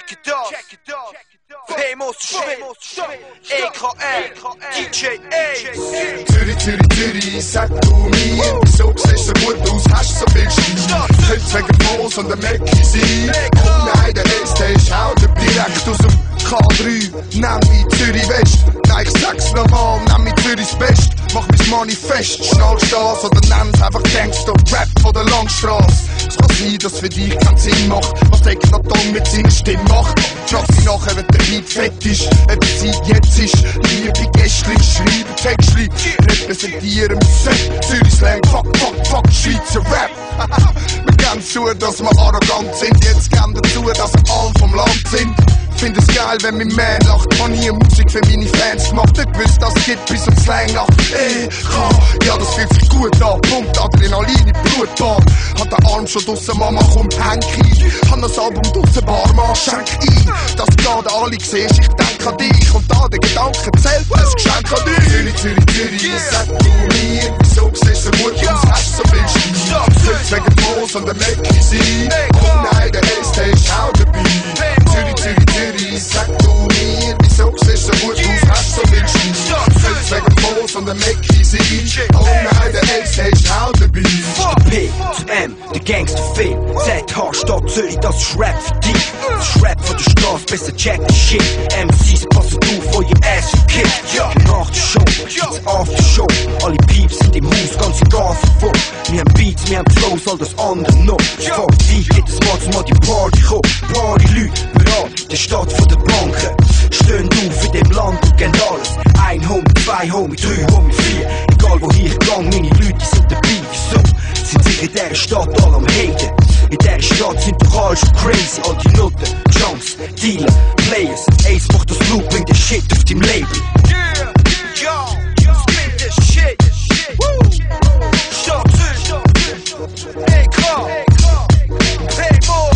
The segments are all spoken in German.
check it out. Famous shit, EKR, DJ A. Zürich, sag du mir, wieso siehst du so gut aus, hast so viel Stil? Heute wegen Moos und der Mäcki sein. Oh nein, der nächste ist auch direkt aus dem K3, nenn mich Zürich West. Nein, ich sag's nochmal, nenn mich Zürichs Best. Mach mich Manifest, schnallst das oder nenn's einfach Gangster-Rap von der Langstrasse. Es kann sein, dass für dich keinen Sinn macht, was der Ignaton mit seiner Stimme macht. Frag sie nachher, wenn der Beat fett ist, ob die Zeit jetzt ist. Liebe Gästchen, schreiben Textchen, repräsentieren mit Zürich Slang, fuck, Schweizer Rap. Wir geben zu, dass wir arrogant sind, jetzt geben dazu, dass wir alle vom Land sind. Find es geil, wenn mein Man lacht. Hab nie Musik für meine Fans gemacht. Nicht gewusst, dass es gibt, bis zum Slang lacht. Ja, das fühlt sich gut an. Pumpt Adrenalin in die Blutbahn. Hat den Arm schon draussen, Mama, komm, häng ein. Hab das Album draussen, Barmann, schenk ein. Dass du gerade alle siehst, ich denk an dich. Und da der Gedanke zählt, ein Geschenk an dich. Zürich, sag du mir, wieso siehst du so gut aus, hast so viel Stil. Heute wegen Moos und der Mäcki sein. Oh nein, der Ace, der ist auch dabei. Zürich, sag du mir, wieso siehst du so gut aus, hast so viel Stil. Heute wegen Moos und der Mäcki sein. Oh nein, der Ace, der ist auch dabei. P zu M, der Gangster-Film. ZH, Stadt Zürich, das ist Rap für dich. Das ist Rap von der Straße, besser check the shit. MCs passen auf, wo ihr Ass kickt. Ja, nach der Show, gibt's After Show. Alle Pieps sind im Haus, ganz egal für wo. Wir haben Beats, wir haben Flows, all das andere noch. Vor dich geht es mal die Party kommen. Party-Leute, bereit, der Stadt von der Banken. Stehen auf in dem Land und gehen alles. Ein Homie, zwei Homie, drei Homie, vier. Egal wo ich gang, meine Leute sind dabei. Wieso? Sind sich in dieser Stadt alle am Haten. In dieser Stadt sind doch alle schon crazy. All die Nutten, Junks, Dealer, Players. Ace macht das Loop, bringt den Shit auf deinem Label. Yeah, yo, spit this shit. Woo! Stadt Zürich, EK, play more.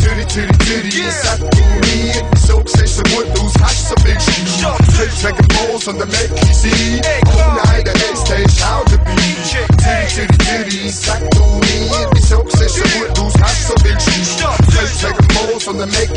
Zürich, sag du mir, wieso siehst du so gut aus, hast so viel Stil. Heute wegen Moos und der Mäcki sein. Oh nein, der Ace, der ist auch dabei. Zürich, sag du mir, wieso siehst du so gut aus, hast so viel Stil. Heute wegen Moos und der Mäcki